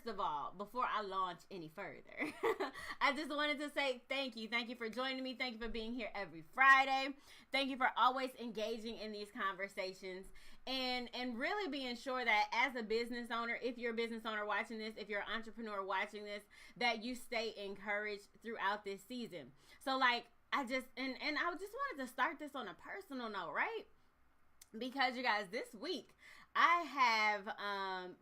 first of all, before I launch any further, I just wanted to say thank you. Thank you for joining me. Thank you for being here every Friday. Thank you for always engaging in these conversations and really being sure that as a business owner, if you're a business owner watching this, if you're an entrepreneur watching this, that you stay encouraged throughout this season. So like, I just wanted to start this on a personal note, right? Because you guys, this week I have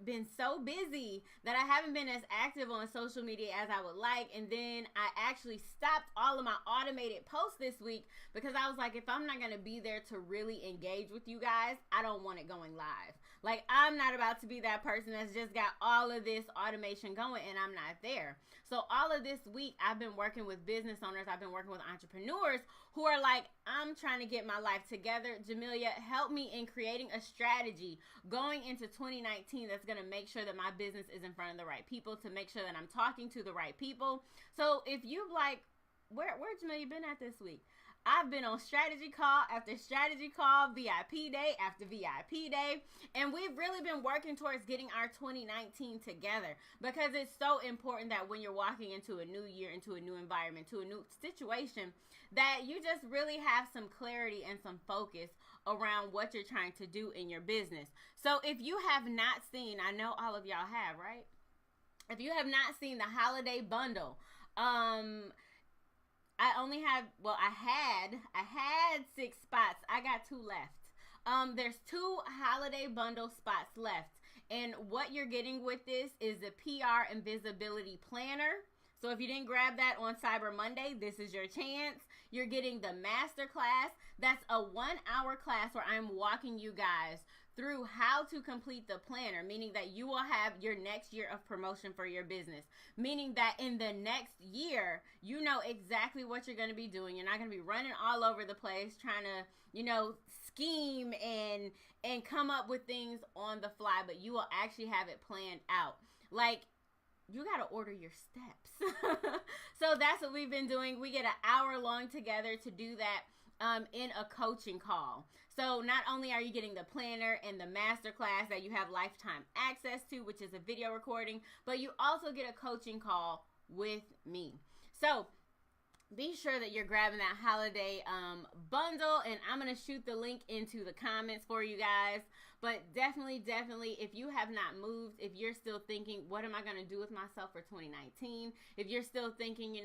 been so busy that I haven't been as active on social media as I would like. And then I actually stopped all of my automated posts this week because I was like, if I'm not going to be there to really engage with you guys, I don't want it going live. Like, I'm not about to be that person that's just got all of this automation going and I'm not there. So all of this week, I've been working with business owners. I've been working with entrepreneurs who are like, I'm trying to get my life together. Jamelia, help me in creating a strategy going into 2019 that's going to make sure that my business is in front of the right people, to make sure that I'm talking to the right people. So if you like, where Jamelia been at this week? I've been on strategy call after strategy call, VIP day after VIP day, and we've really been working towards getting our 2019 together because it's so important that when you're walking into a new year, into a new environment, to a new situation, that you just really have some clarity and some focus around what you're trying to do in your business. So if you have not seen, I know all of y'all have, right? If you have not seen the holiday bundle, I had 6 spots. I got 2 left. There's 2 holiday bundle spots left. And what you're getting with this is the PR and visibility planner. So if you didn't grab that on Cyber Monday, this is your chance. You're getting the masterclass. That's a 1-hour class where I'm walking you guys through how to complete the planner, meaning that you will have your next year of promotion for your business, meaning that in the next year, you know exactly what you're going to be doing. You're not going to be running all over the place trying to, scheme and come up with things on the fly, but you will actually have it planned out. Like, you got to order your steps. So that's what we've been doing. We get an hour long together to do that in a coaching call. So not only are you getting the planner and the masterclass that you have lifetime access to, which is a video recording, but you also get a coaching call with me. So be sure that you're grabbing that holiday bundle, and I'm going to shoot the link into the comments for you guys. But definitely, if you have not moved, if you're still thinking, what am I going to do with myself for 2019? If you're still thinking,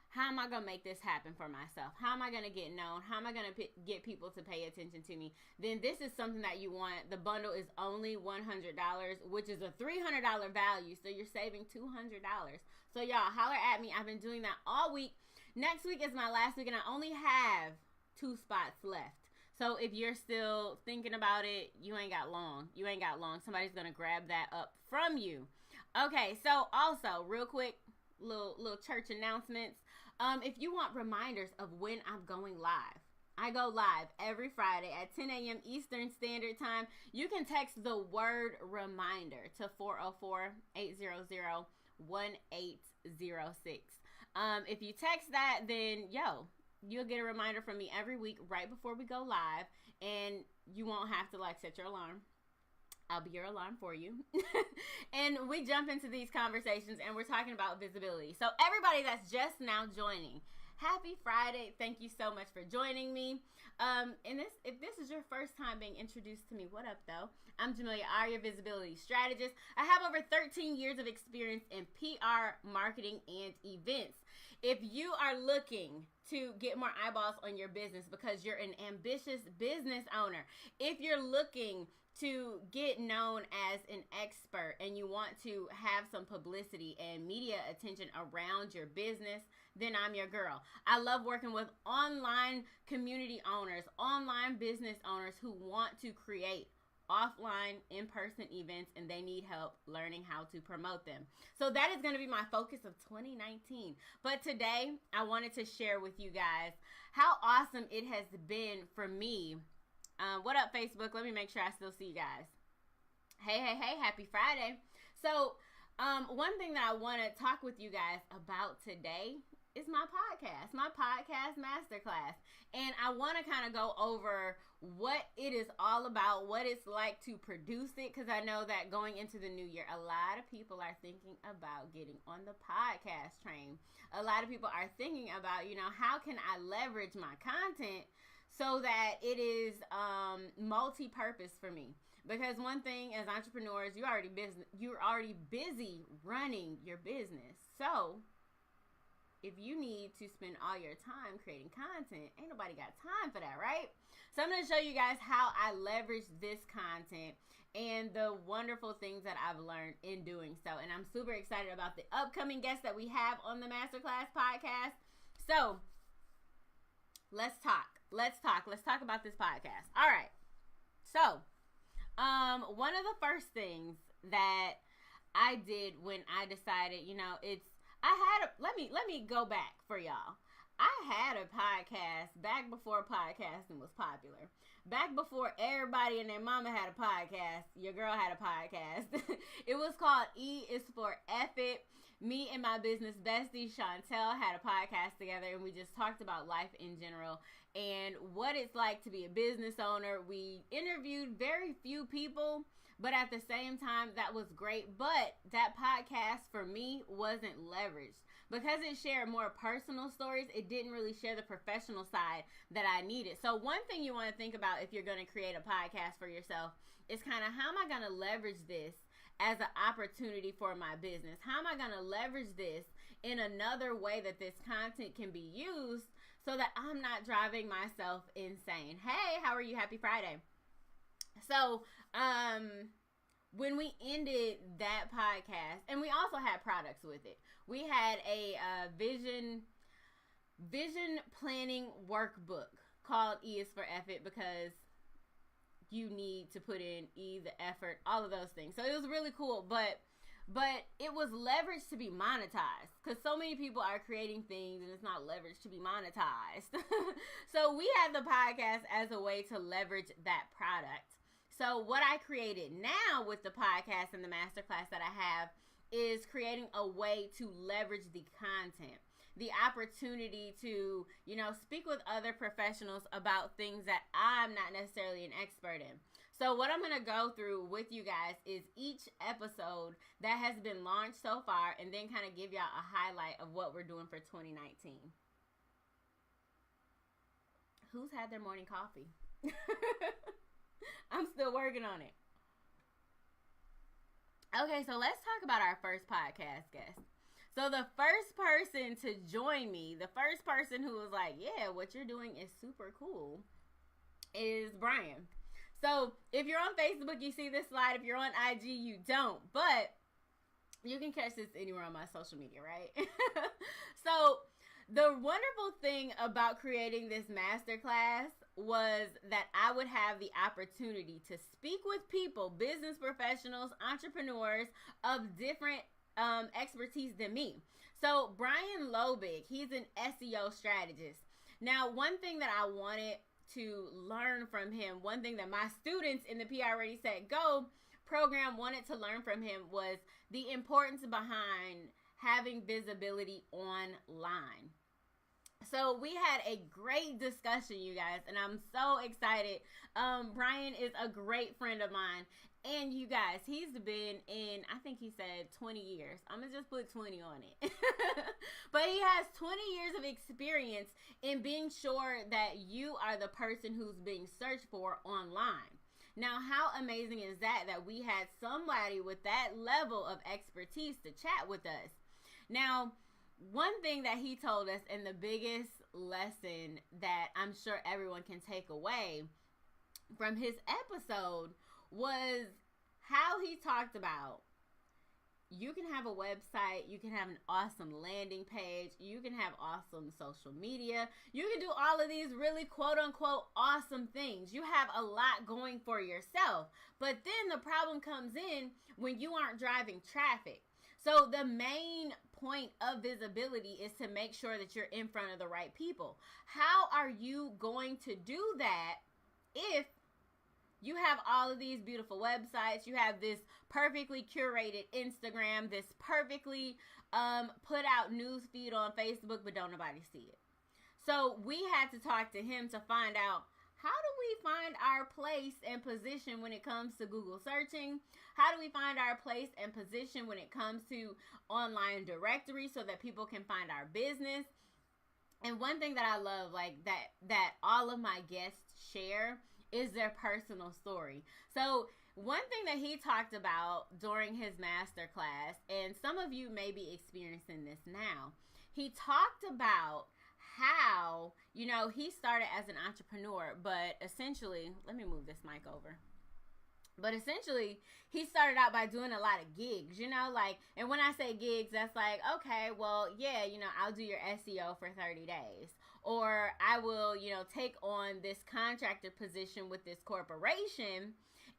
how am I going to make this happen for myself? How am I going to get known? How am I going to get people to pay attention to me? Then this is something that you want. The bundle is only $100, which is a $300 value. So you're saving $200. So y'all, holler at me. I've been doing that all week. Next week is my last week, and I only have 2 spots left. So if you're still thinking about it, you ain't got long. Somebody's going to grab that up from you. Okay, so also, real quick, little church announcements. If you want reminders of when I'm going live, I go live every Friday at 10 a.m. Eastern Standard Time. You can text the word reminder to 404-800-1806. If you text that, then you'll get a reminder from me every week right before we go live, and you won't have to set your alarm. I'll be your alarm for you. And we jump into these conversations and we're talking about visibility. So everybody that's just now joining, happy Friday. Thank you so much for joining me. If this is your first time being introduced to me, what up though? I'm Jamelia Are, your visibility strategist. I have over 13 years of experience in PR, marketing, and events. If you are looking to get more eyeballs on your business because you're an ambitious business owner, if you're looking to get known as an expert and you want to have some publicity and media attention around your business, then I'm your girl. I love working with online community owners, online business owners who want to create offline, in-person events, and they need help learning how to promote them. So that is going to be my focus of 2019. But today, I wanted to share with you guys how awesome it has been for me. What up, Facebook? Let me make sure I still see you guys. Hey, happy Friday. So, one thing that I want to talk with you guys about today is my podcast masterclass. And I want to kind of go over what it is all about, what it's like to produce it, because I know that going into the new year, a lot of people are thinking about getting on the podcast train. A lot of people are thinking about, how can I leverage my content so that it is multi-purpose for me? Because one thing as entrepreneurs, you're already busy running your business. So if you need to spend all your time creating content, ain't nobody got time for that, right? So I'm going to show you guys how I leverage this content and the wonderful things that I've learned in doing so. And I'm super excited about the upcoming guests that we have on the Masterclass podcast. So let's talk. Let's talk about this podcast. All right. So one of the first things that I did when I decided, let me go back for y'all. I had a podcast back before podcasting was popular. Back before everybody and their mama had a podcast, your girl had a podcast. It was called E is for Effort. Me and my business bestie, Chantel, had a podcast together, and we just talked about life in general and what it's like to be a business owner. We interviewed very few people, but at the same time, that was great. But that podcast for me wasn't leveraged because it shared more personal stories. It didn't really share the professional side that I needed. So one thing you want to think about if you're going to create a podcast for yourself is kind of, how am I going to leverage this as an opportunity for my business? How am I going to leverage this in another way that this content can be used so that I'm not driving myself insane? Hey, how are you? Happy Friday. So, when we ended that podcast, and we also had products with it, we had a vision planning workbook called E is for Effort, because you need to put in E, the effort, all of those things. So it was really cool, but it was leveraged to be monetized, because so many people are creating things and it's not leveraged to be monetized. So we had the podcast as a way to leverage that product. So what I created now with the podcast and the masterclass that I have is creating a way to leverage the content, the opportunity to, speak with other professionals about things that I'm not necessarily an expert in. So what I'm going to go through with you guys is each episode that has been launched so far, and then kind of give y'all a highlight of what we're doing for 2019. Who's had their morning coffee? I'm still working on it. Okay, so let's talk about our first podcast guest. So the first person to join me, the first person who was like, yeah, what you're doing is super cool, is Brian. So if you're on Facebook, you see this slide. If you're on IG, you don't. But you can catch this anywhere on my social media, right? So the wonderful thing about creating this masterclass was that I would have the opportunity to speak with people, business professionals, entrepreneurs of different expertise than me. So Brian Lobig, he's an SEO strategist. Now, one thing that I wanted to learn from him, one thing that my students in the PR Ready Set Go program wanted to learn from him, was the importance behind having visibility online. So we had a great discussion, you guys, and I'm so excited. Brian is a great friend of mine. And you guys, he's been in, I think he said 20 years. I'm going to just put 20 on it. But he has 20 years of experience in being sure that you are the person who's being searched for online. Now, how amazing is that we had somebody with that level of expertise to chat with us? Now, one thing that he told us, and the biggest lesson that I'm sure everyone can take away from his episode, was how he talked about, you can have a website, you can have an awesome landing page, you can have awesome social media, you can do all of these really quote unquote awesome things. You have a lot going for yourself. But then the problem comes in when you aren't driving traffic. So the main point of visibility is to make sure that you're in front of the right people. How are you going to do that if You have all of these beautiful websites. You have this perfectly curated Instagram, this perfectly put out news feed on Facebook, but don't nobody see it. So we had to talk to him to find out, how do we find our place and position when it comes to Google searching? How do we find our place and position when it comes to online directory so that people can find our business? And one thing that I love, like that all of my guests share, is their personal story. So one thing that he talked about during his masterclass, and some of you may be experiencing this now, he talked about how, he started as an entrepreneur, but essentially, let me move this mic over. But essentially, he started out by doing a lot of gigs, and when I say gigs, that's like, okay, well, yeah, I'll do your SEO for 30 days. Or I will, take on this contractor position with this corporation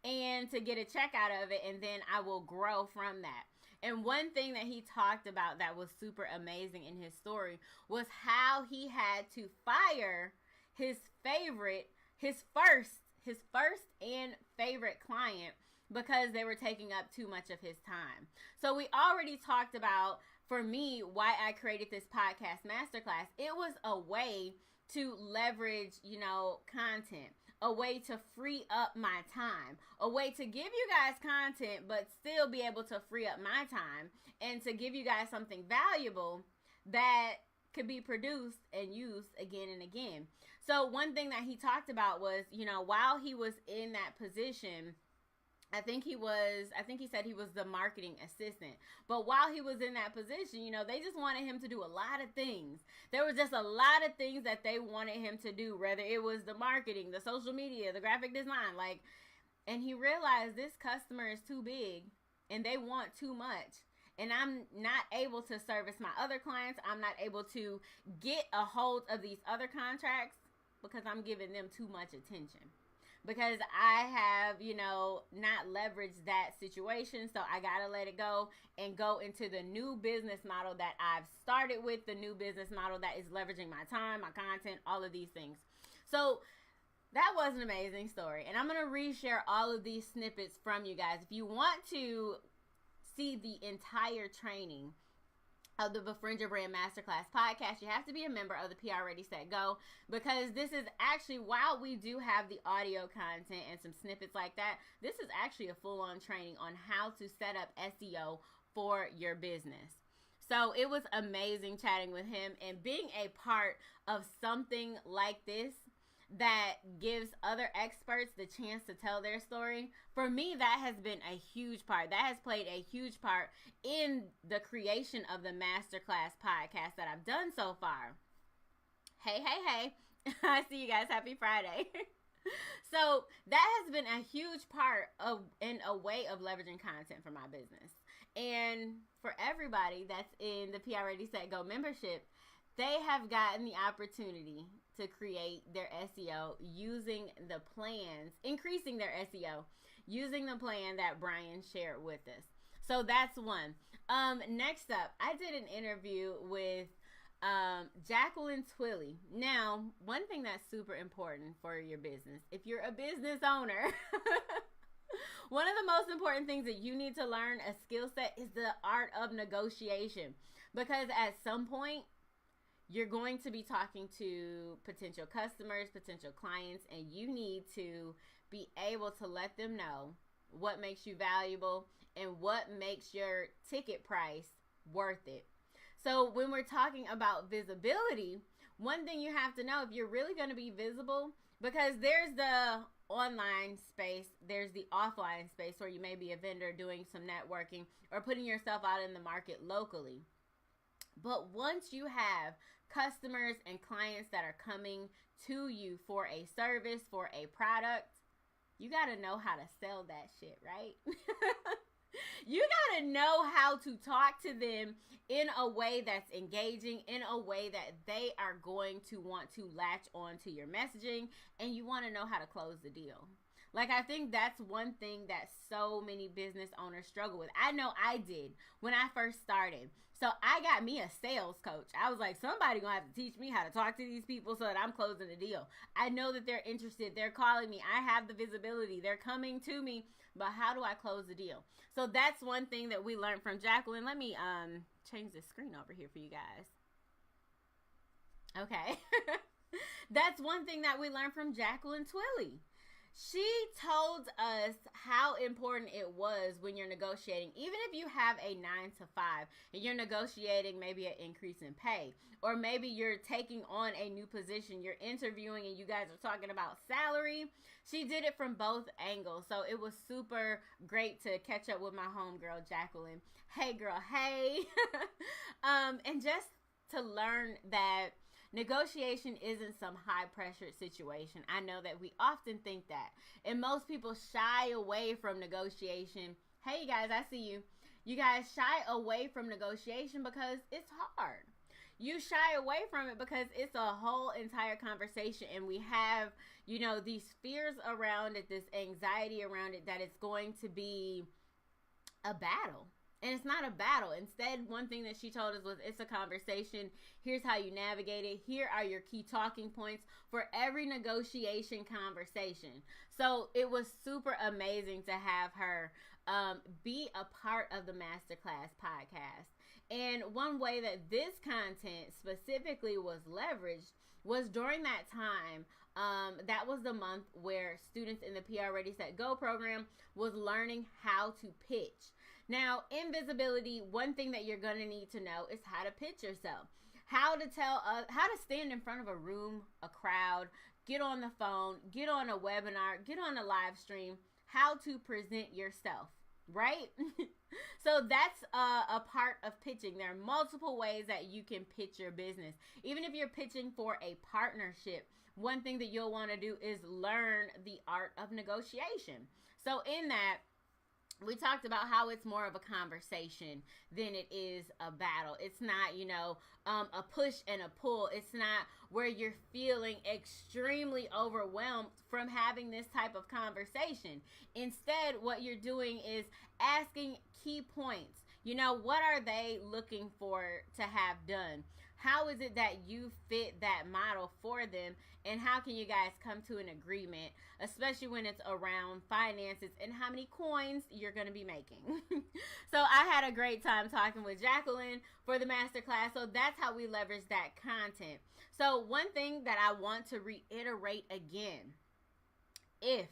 and to get a check out of it, and then I will grow from that. And one thing that he talked about that was super amazing in his story was how he had to fire his first and favorite client because they were taking up too much of his time. So we already talked about, for me, why I created this podcast masterclass. It was a way to leverage, content, a way to free up my time, a way to give you guys content, but still be able to free up my time and to give you guys something valuable that could be produced and used again and again. So one thing that he talked about was, while he was in that position, I think he said he was the marketing assistant. But while he was in that position, they just wanted him to do a lot of things. There was just a lot of things that they wanted him to do, whether it was the marketing, the social media, the graphic design, and he realized this customer is too big and they want too much. And I'm not able to service my other clients. I'm not able to get a hold of these other contracts because I'm giving them too much attention. Because I have, not leveraged that situation. So I got to let it go and go into the new business model that I've started with, the new business model that is leveraging my time, my content, all of these things. So that was an amazing story. And I'm going to reshare all of these snippets from you guys. If you want to see the entire training of the Befriend Your Brand Masterclass podcast, you have to be a member of the PR Ready Set Go, because this is actually, while we do have the audio content and some snippets like that, this is actually a full-on training on how to set up SEO for your business. So it was amazing chatting with him and being a part of something like this that gives other experts the chance to tell their story. For me, that has been a huge part. That has played a huge part in the creation of the Masterclass podcast that I've done so far. Hey. I see you guys. Happy Friday. So that has been a huge part of, in a way of leveraging content for my business. And for everybody that's in the PR Ready Set Go membership, they have gotten the opportunity to create their SEO using the plans, increasing their SEO using the plan that Brian shared with us. So that's one. Next up, I did an interview with Jacqueline Twilly. Now, one thing that's super important for your business, if you're a business owner, one of the most important things that you need to learn a skill set is the art of negotiation. Because at some point, you're going to be talking to potential customers, potential clients, and you need to be able to let them know what makes you valuable and what makes your ticket price worth it. So when we're talking about visibility, one thing you have to know, if you're really going to be visible, because there's the online space, there's the offline space where you may be a vendor doing some networking or putting yourself out in the market locally. But once you have customers and clients that are coming to you for a service, for a product, you got to know how to sell that shit, right? You got to know how to talk to them in a way that's engaging, in a way that they are going to want to latch on to your messaging, and you want to know how to close the deal. Like, I think that's one thing that so many business owners struggle with. I know I did when I first started. So I got me a sales coach. I was like, somebody gonna have to teach me how to talk to these people so that I'm closing the deal. I know that they're interested. They're calling me. I have the visibility. They're coming to me. But how do I close the deal? So that's one thing that we learned from Jacqueline. Let me change the screen over here for you guys. Okay. That's one thing that we learned from Jacqueline Twilly. She told us how important it was when you're negotiating, even if you have a 9 to 5 and you're negotiating maybe an increase in pay, or maybe you're taking on a new position, you're interviewing and you guys are talking about salary. She did it from both angles. So it was super great to catch up with my homegirl, Jacqueline. Hey girl, hey. And just to learn that negotiation isn't some high pressure situation. I know that we often think that, and most people shy away from negotiation. Hey, you guys, I see you. You guys shy away from negotiation because it's hard. You shy away from it because it's a whole entire conversation, and we have, you know, these fears around it, this anxiety around it, that it's going to be a battle. And it's not a battle. Instead, one thing that she told us was it's a conversation. Here's how you navigate it. Here are your key talking points for every negotiation conversation. So it was super amazing to have her be a part of the Masterclass podcast. And one way that this content specifically was leveraged was during that time. That was the month where students in the PR Ready Set Go program was learning how to pitch. Now, in visibility, one thing that you're going to need to know is how to pitch yourself, how to stand in front of a room, a crowd, get on the phone, get on a webinar, get on a live stream, how to present yourself, right? So that's a part of pitching. There are multiple ways that you can pitch your business. Even if you're pitching for a partnership, one thing that you'll want to do is learn the art of negotiation. So in that, we talked about how it's more of a conversation than it is a battle. It's not, a push and a pull. It's not where you're feeling extremely overwhelmed from having this type of conversation. Instead, what you're doing is asking key points. What are they looking for to have done? How is it that you fit that model for them? And how can you guys come to an agreement, especially when it's around finances and how many coins you're going to be making? So I had a great time talking with Jacqueline for the masterclass. So that's how we leverage that content. So one thing that I want to reiterate again, if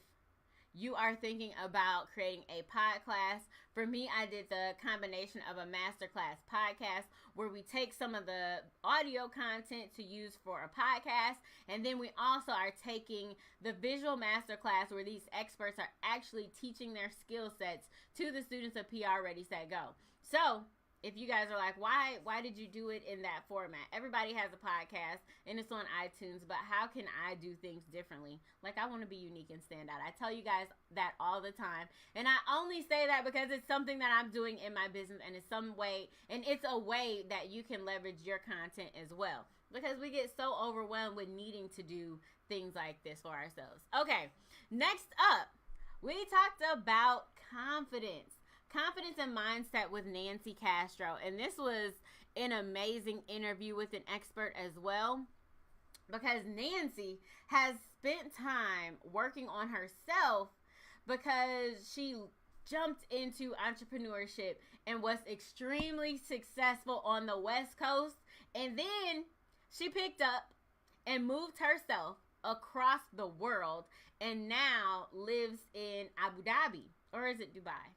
you are thinking about creating a podcast, for me, I did the combination of a masterclass podcast where we take some of the audio content to use for a podcast, and then we also are taking the visual masterclass where these experts are actually teaching their skill sets to the students of PR Ready Set Go. So if you guys are like, why did you do it in that format? Everybody has a podcast and it's on iTunes, but how can I do things differently? Like, I want to be unique and stand out. I tell you guys that all the time. And I only say that because it's something that I'm doing in my business, and it's it's a way that you can leverage your content as well. Because we get so overwhelmed with needing to do things like this for ourselves. Okay, next up, we talked about confidence. Confidence and mindset with Nancy Castro. And this was an amazing interview with an expert as well, because Nancy has spent time working on herself because she jumped into entrepreneurship and was extremely successful on the West Coast. And then she picked up and moved herself across the world and now lives in Abu Dhabi. Or is it Dubai?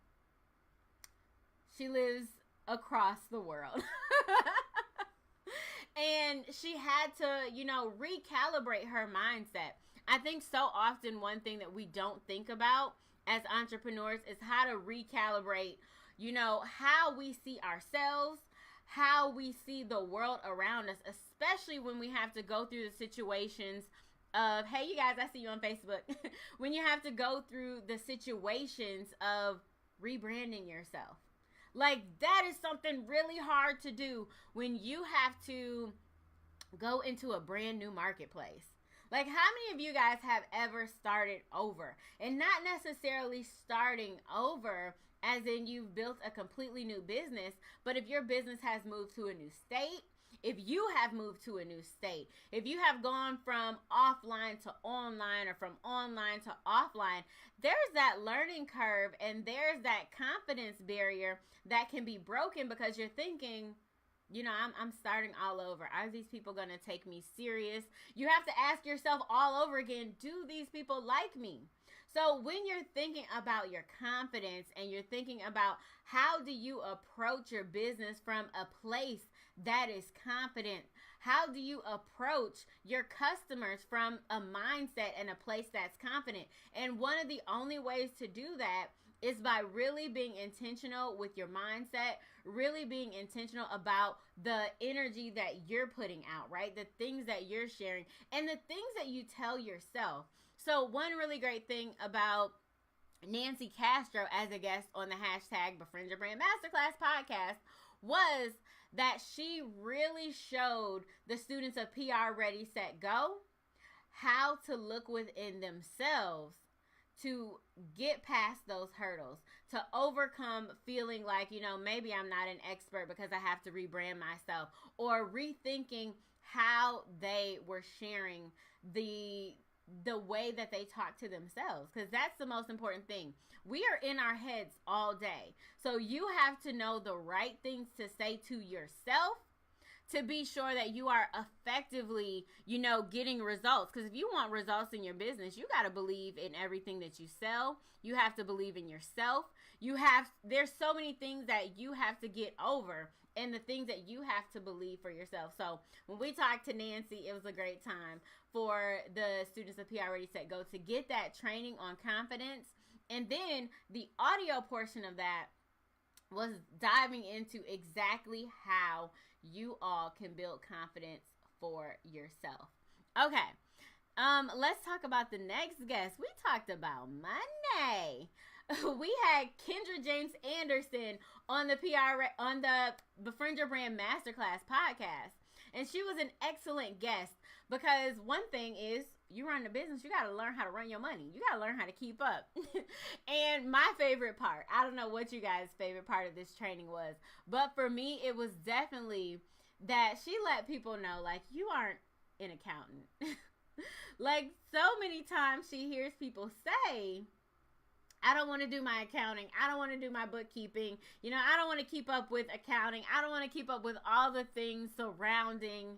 She lives across the world. And she had to, recalibrate her mindset. I think so often one thing that we don't think about as entrepreneurs is how to recalibrate, how we see ourselves, how we see the world around us, especially when we have to go through the situations of, hey, you guys, I see you on Facebook. When you have to go through the situations of rebranding yourself. Like, that is something really hard to do when you have to go into a brand new marketplace. Like, how many of you guys have ever started over? And not necessarily starting over as in you've built a completely new business, but if your business has moved to a new state, if you have moved to a new state, if you have gone from offline to online or from online to offline, there's that learning curve and there's that confidence barrier that can be broken because you're thinking, you know, I'm starting all over. Are these people going to take me serious? You have to ask yourself all over again, do these people like me? So when you're thinking about your confidence and you're thinking about how do you approach your business from a place that is confident, how do you approach your customers from a mindset and a place that's confident? And one of the only ways to do that is by really being intentional with your mindset, really being intentional about the energy that you're putting out, right? The things that you're sharing and the things that you tell yourself. So one really great thing about Nancy Castro as a guest on the hashtag Befriend Your Brand Masterclass podcast was that she really showed the students of PR Ready, Set, Go how to look within themselves to get past those hurdles, to overcome feeling like, you know, maybe I'm not an expert because I have to rebrand myself, or rethinking how they were sharing the way that they talk to themselves, because that's the most important thing. We are in our heads all day. So you have to know the right things to say to yourself to be sure that you are effectively, you know, getting results. Because if you want results in your business, you got to believe in everything that you sell. You have to believe in yourself. There's so many things that you have to get over and the things that you have to believe for yourself. So when we talked to Nancy, it was a great time for the students of PR Ready, Set, Go to get that training on confidence. And then the audio portion of that was diving into exactly how you all can build confidence for yourself. Okay. Let's talk about the next guest. We talked about money. We had Kendra James Anderson on the Befriend Your Brand Masterclass podcast. And she was an excellent guest because one thing is, you run a business, you got to learn how to run your money. You got to learn how to keep up. And my favorite part, I don't know what you guys' favorite part of this training was, but for me, it was definitely that she let people know, like, you aren't an accountant. Like, so many times she hears people say, I don't want to do my accounting. I don't want to do my bookkeeping. You know, I don't want to keep up with accounting. I don't want to keep up with all the things surrounding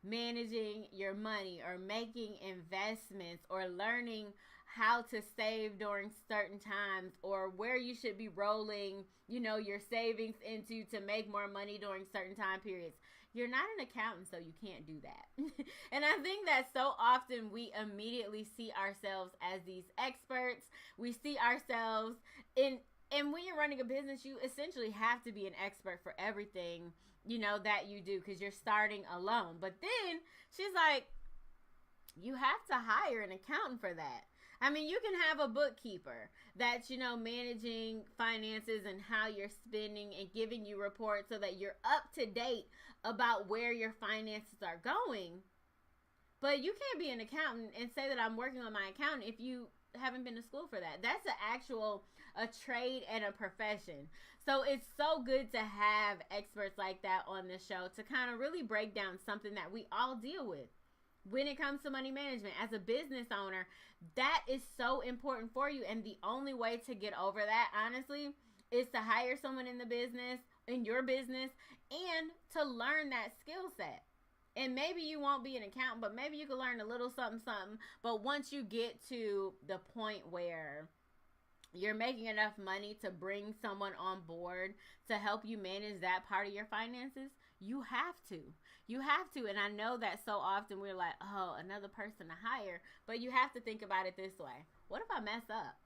managing your money or making investments or learning how to save during certain times or where you should be rolling, you know, your savings into to make more money during certain time periods. You're not an accountant, so you can't do that. And I think that so often we immediately see ourselves as these experts. We see ourselves and when you're running a business, you essentially have to be an expert for everything, you know, that you do because you're starting alone. But then she's like, you have to hire an accountant for that. I mean, you can have a bookkeeper that's, you know, managing finances and how you're spending and giving you reports so that you're up to date about where your finances are going. But you can't be an accountant and say that I'm working on my accountant if you haven't been to school for that. That's a trade and a profession. So it's so good to have experts like that on the show to kind of really break down something that we all deal with when it comes to money management. As a business owner, that is so important for you. And the only way to get over that, honestly, is to hire someone in your business, and to learn that skill set. And maybe you won't be an accountant, but maybe you can learn a little something. But once you get to the point where you're making enough money to bring someone on board to help you manage that part of your finances, you have to. You have to. And I know that so often we're like, oh, another person to hire. But you have to think about it this way. What if I mess up?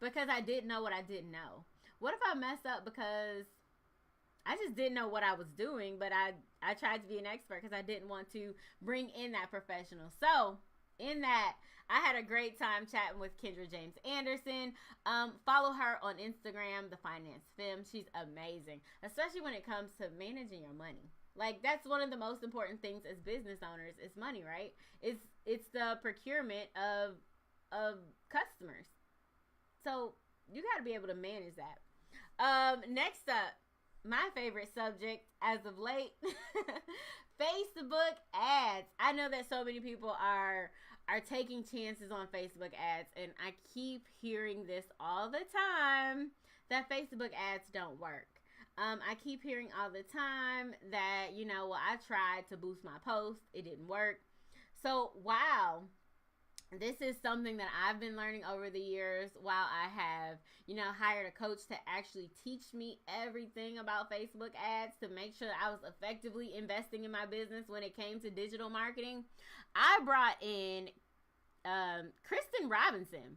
Because I didn't know what I didn't know. What if I mess up because I just didn't know what I was doing, but I tried to be an expert because I didn't want to bring in that professional. So in that, I had a great time chatting with Kendra James Anderson. Follow her on Instagram, The Finance Femme. She's amazing, especially when it comes to managing your money. Like, that's one of the most important things as business owners is money, right? It's the procurement of customers. So you got to be able to manage that. Next up, my favorite subject as of late, Facebook ads. I know that so many people are taking chances on Facebook ads, and I keep hearing this all the time that Facebook ads don't work. I keep hearing all the time that, well, I tried to boost my post, it didn't work. So, wow, this is something that I've been learning over the years while I have, hired a coach to actually teach me everything about Facebook ads to make sure that I was effectively investing in my business when it came to digital marketing. I brought in Kristen Robinson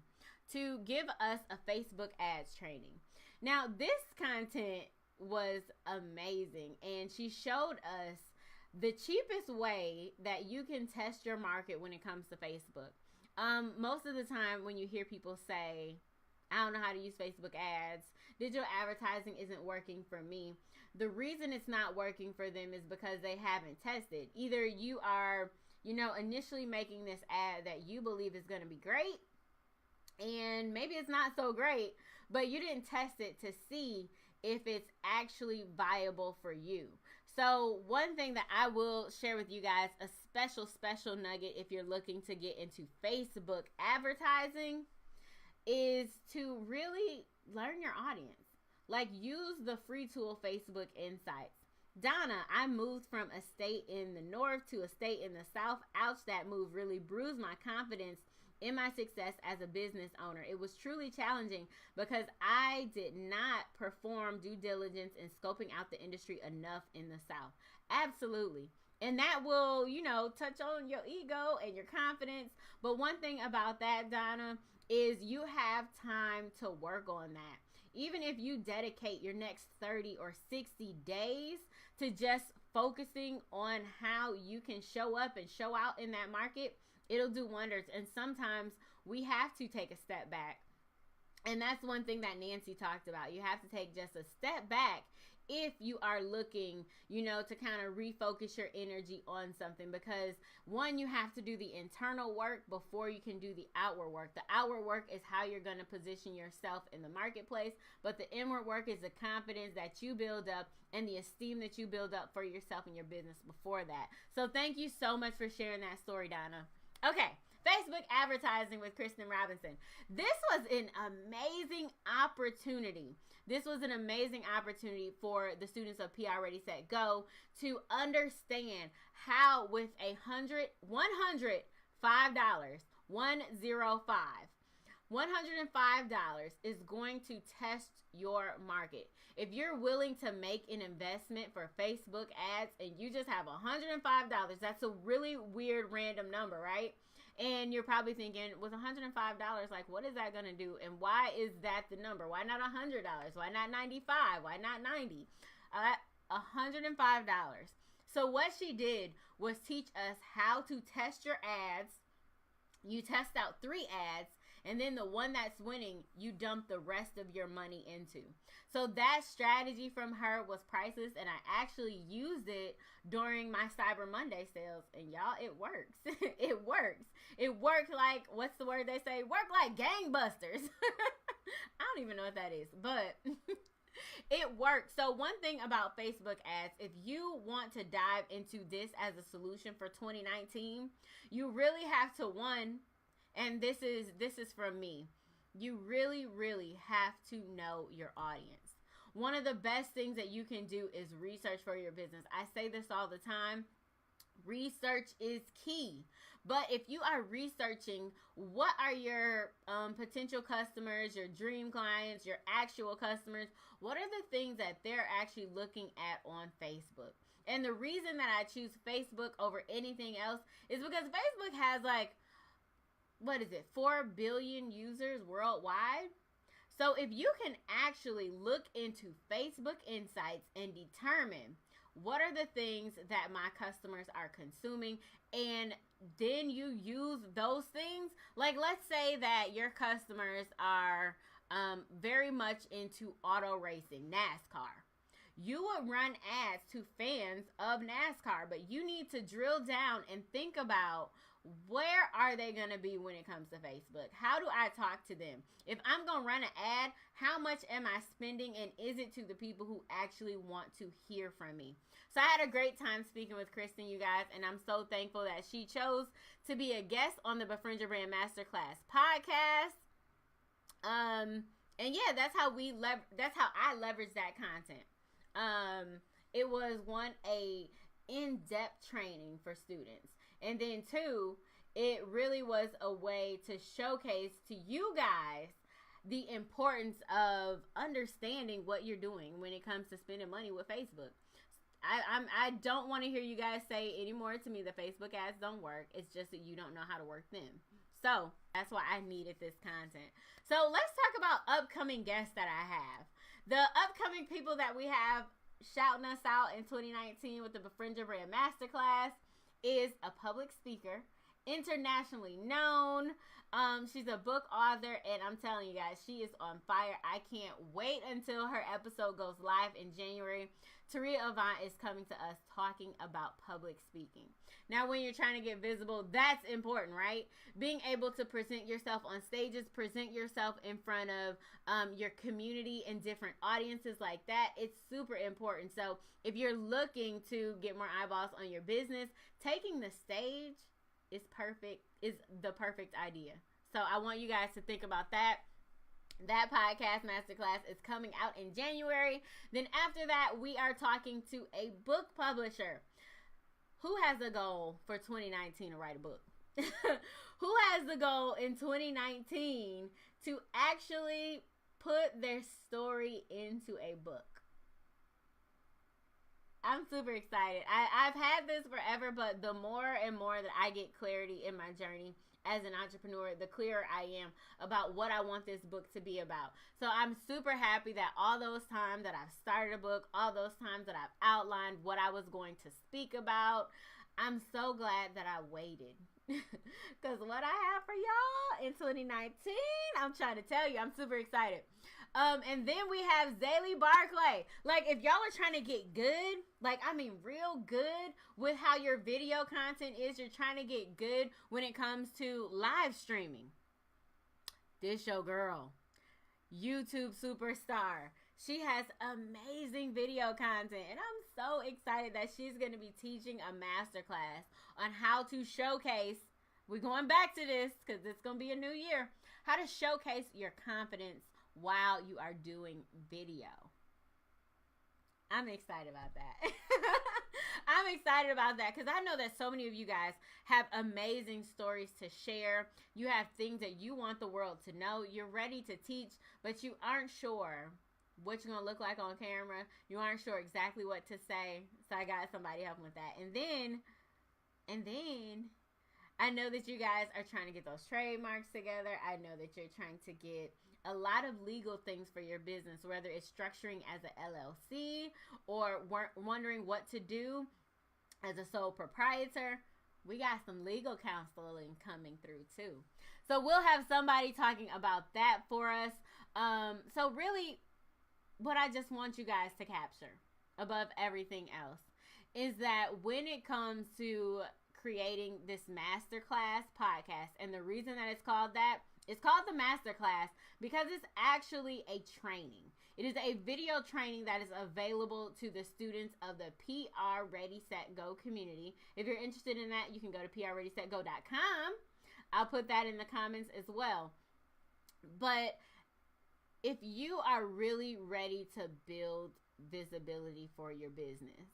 to give us a Facebook ads training. Now, this content was amazing, and she showed us the cheapest way that you can test your market when it comes to Facebook. Most of the time when you hear people say, I don't know how to use Facebook ads, digital advertising isn't working for me, the reason it's not working for them is because they haven't tested. Either you are, initially making this ad that you believe is going to be great, and maybe it's not so great, but you didn't test it to see if it's actually viable for you. So one thing that I will share with you guys, a special nugget if you're looking to get into Facebook advertising, is to really learn your audience. Like, use the free tool Facebook Insights. Donna, I moved from a state in the north to a state in the south. Ouch, that move really bruised my confidence in my success as a business owner. It was truly challenging because I did not perform due diligence in scoping out the industry enough in the South. Absolutely. And that will, touch on your ego and your confidence. But one thing about that, Donna, is you have time to work on that. Even if you dedicate your next 30 or 60 days to just focusing on how you can show up and show out in that market, it'll do wonders. And sometimes we have to take a step back. And that's one thing that Nancy talked about. You have to take just a step back if you are looking, to kind of refocus your energy on something. Because one, you have to do the internal work before you can do the outward work. The outward work is how you're going to position yourself in the marketplace. But the inward work is the confidence that you build up and the esteem that you build up for yourself and your business before that. So thank you so much for sharing that story, Donna. Okay, Facebook advertising with Kristen Robinson. This was an amazing opportunity. This was an amazing opportunity for the students of PR Ready Set Go to understand how with $105 is going to test your market. If you're willing to make an investment for Facebook ads and you just have $105, that's a really weird random number, right? And you're probably thinking, with $105, like, what is that going to do? And why is that the number? Why not $100? Why not $95? Why not $90? $105. So what she did was teach us how to test your ads. You test out 3 ads, and then the one that's winning, you dump the rest of your money into. So that strategy from her was priceless, and I actually used it during my Cyber Monday sales, and y'all, it works. It works. It worked like, what's the word they say? Work like gangbusters. I don't even know what that is, but it works. So one thing about Facebook ads, if you want to dive into this as a solution for 2019, you really have to, one, and this is from me, you really have to know your audience. One of the best things that you can do is research for your business. I say this all the time. Research is key. But if you are researching, what are your potential customers, your dream clients, your actual customers, what are the things that they're actually looking at on Facebook? And the reason that I choose Facebook over anything else is because Facebook has 4 billion users worldwide. So if you can actually look into Facebook Insights and determine what are the things that my customers are consuming, and then you use those things, like let's say that your customers are very much into auto racing, NASCAR. you would run ads to fans of NASCAR, but you need to drill down and think about, where are they going to be when it comes to Facebook? How do I talk to them? If I'm going to run an ad, how much am I spending, and is it to the people who actually want to hear from me? So I had a great time speaking with Kristen, you guys, and I'm so thankful that she chose to be a guest on the Befriend Your Brand Masterclass podcast. And yeah, that's how I leverage that content. It was a in-depth training for students. And then 2, it really was a way to showcase to you guys the importance of understanding what you're doing when it comes to spending money with Facebook. I don't want to hear you guys say anymore to me that Facebook ads don't work. It's just that you don't know how to work them. So that's why I needed this content. So let's talk about upcoming guests that I have. The upcoming people that we have shouting us out in 2019 with the Befriend Your Brand Masterclass is a public speaker, internationally known. She's a book author, and I'm telling you guys, she is on fire. I can't wait until her episode goes live in January. Taria Avant is coming to us talking about public speaking. Now, when you're trying to get visible, that's important, right? Being able to present yourself on stages, present yourself in front of your community and different audiences like that, it's super important. So if you're looking to get more eyeballs on your business, taking the stage is the perfect idea. So I want you guys to think about that. That podcast masterclass is coming out in January. Then after that, we are talking to a book publisher who has a goal for 2019 to write a book. Who has the goal in 2019 to actually put their story into a book. I'm super excited. I've had this forever, but the more and more that I get clarity in my journey as an entrepreneur, the clearer I am about what I want this book to be about. So I'm super happy that all those times that I've started a book, all those times that I've outlined what I was going to speak about, I'm so glad that I waited. Because what I have for y'all in 2019, I'm trying to tell you, I'm super excited. And then we have Zaylee Barclay. Like, if y'all are trying to get good, like, I mean, real good with how your video content is, you're trying to get good when it comes to live streaming. This your girl, YouTube superstar. She has amazing video content, and I'm so excited that she's going to be teaching a masterclass on how to showcase, we're going back to this because it's going to be a new year, how to showcase your confidence while you are doing video. I'm excited about that. I'm excited about that because I know that so many of you guys have amazing stories to share. You have things that you want the world to know. You're ready to teach, but you aren't sure what you're going to look like on camera. You aren't sure exactly what to say. So I got somebody helping with that. And then I know that you guys are trying to get those trademarks together. I know that you're trying to get a lot of legal things for your business, whether it's structuring as an LLC or wondering what to do as a sole proprietor. We got some legal counseling coming through too. So we'll have somebody talking about that for us. So really, what I just want you guys to capture above everything else is that when it comes to creating this masterclass podcast, and the reason that it's called that, it's called the masterclass because it's actually a training. It is a video training that is available to the students of the PR Ready Set Go community. If you're interested in that, you can go to prreadysetgo.com. I'll put that in the comments as well. But if you are really ready to build visibility for your business,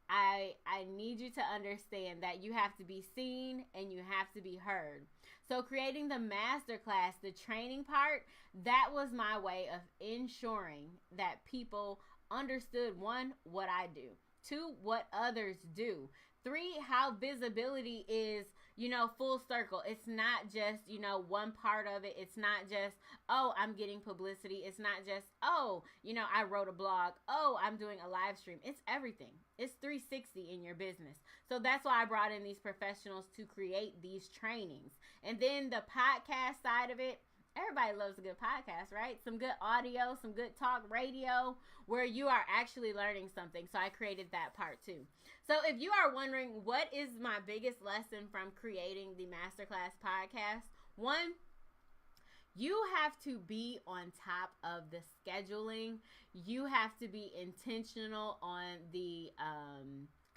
I need you to understand that you have to be seen and you have to be heard. So creating the masterclass, the training part, that was my way of ensuring that people understood, 1, what I do, 2, what others do, 3, how visibility is, full circle. It's not just, one part of it. It's not just, oh, I'm getting publicity. It's not just, oh, I wrote a blog. Oh, I'm doing a live stream. It's everything. It's 360 in your business. So that's why I brought in these professionals to create these trainings. And then the podcast side of it Everybody loves a good podcast, right? Some good audio, some good talk radio where you are actually learning something. So I created that part too. So if you are wondering what is my biggest lesson from creating the Masterclass podcast, one, you have to be on top of the scheduling. You have to be intentional on the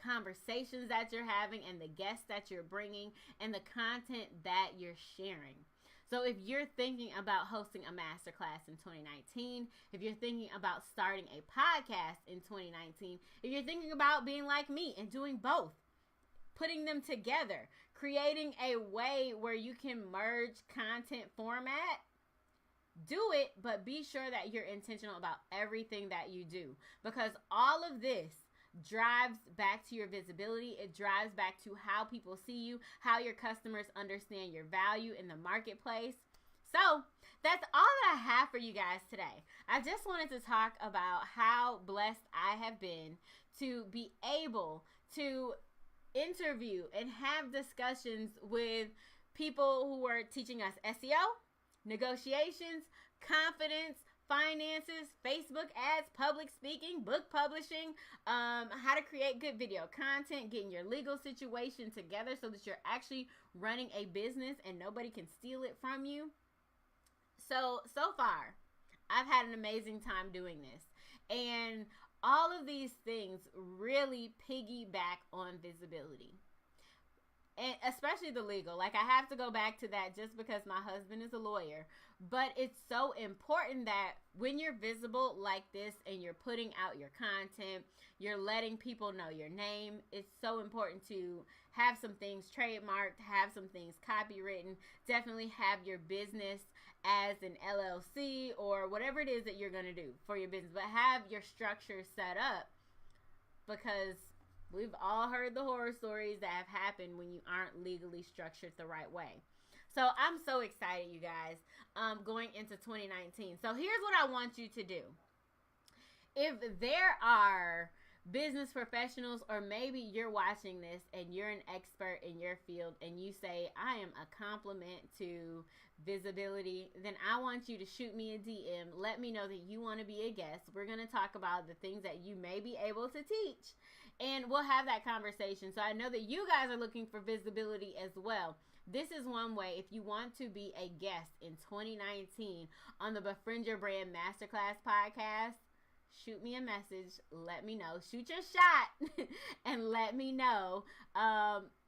conversations that you're having and the guests that you're bringing and the content that you're sharing. So if you're thinking about hosting a masterclass in 2019, if you're thinking about starting a podcast in 2019, if you're thinking about being like me and doing both, putting them together, creating a way where you can merge content format, do it, but be sure that you're intentional about everything that you do, because all of this drives back to your visibility. It drives back to how people see you, how your customers understand your value in the marketplace. So that's all that I have for you guys today. I just wanted to talk about how blessed I have been to be able to interview and have discussions with people who are teaching us SEO, negotiations, confidence, finances, Facebook ads, public speaking, book publishing, how to create good video content, getting your legal situation together so that you're actually running a business and nobody can steal it from you. So far, I've had an amazing time doing this. And all of these things really piggyback on visibility. And especially the legal. Like, I have to go back to that just because my husband is a lawyer. But it's so important that when you're visible like this and you're putting out your content, you're letting people know your name. It's so important to have some things trademarked, have some things copywritten, definitely have your business as an LLC or whatever it is that you're going to do for your business. But have your structure set up, because we've all heard the horror stories that have happened when you aren't legally structured the right way. So I'm so excited, you guys, going into 2019. So here's what I want you to do. If there are business professionals, or maybe you're watching this and you're an expert in your field and you say, I am a compliment to visibility, then I want you to shoot me a DM. Let me know that you want to be a guest. We're going to talk about the things that you may be able to teach, and we'll have that conversation. So I know that you guys are looking for visibility as well. This is one way. If you want to be a guest in 2019 on the Befriend Your Brand Masterclass podcast, shoot me a message. Let me know. Shoot your shot and let me know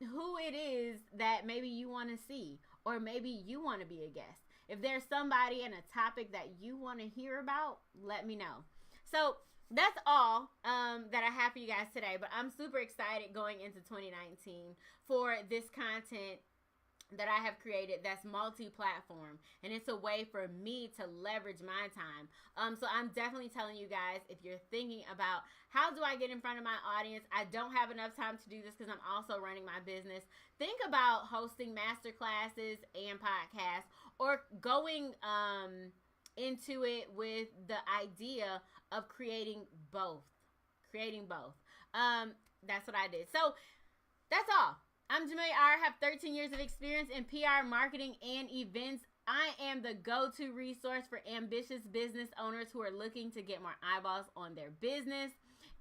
who it is that maybe you want to see, or maybe you want to be a guest. If there's somebody and a topic that you want to hear about, let me know. So that's all that I have for you guys today. But I'm super excited going into 2019 for this content that I have created that's multi-platform, and it's a way for me to leverage my time. So I'm definitely telling you guys, if you're thinking about how do I get in front of my audience, I don't have enough time to do this because I'm also running my business. Think about hosting master classes and podcasts, or going into it with the idea of creating both. That's what I did. So that's all. I'm Jamelia R. I have 13 years of experience in PR, marketing, and events. I am the go-to resource for ambitious business owners who are looking to get more eyeballs on their business.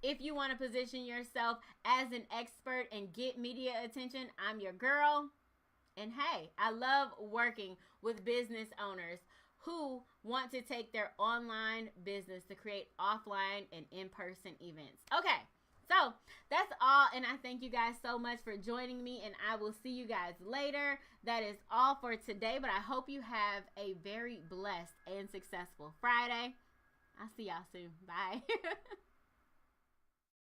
If you want to position yourself as an expert and get media attention, I'm your girl. And hey, I love working with business owners who want to take their online business to create offline and in-person events. Okay. So that's all, and I thank you guys so much for joining me, and I will see you guys later. That is all for today, but I hope you have a very blessed and successful Friday. I'll see y'all soon. Bye.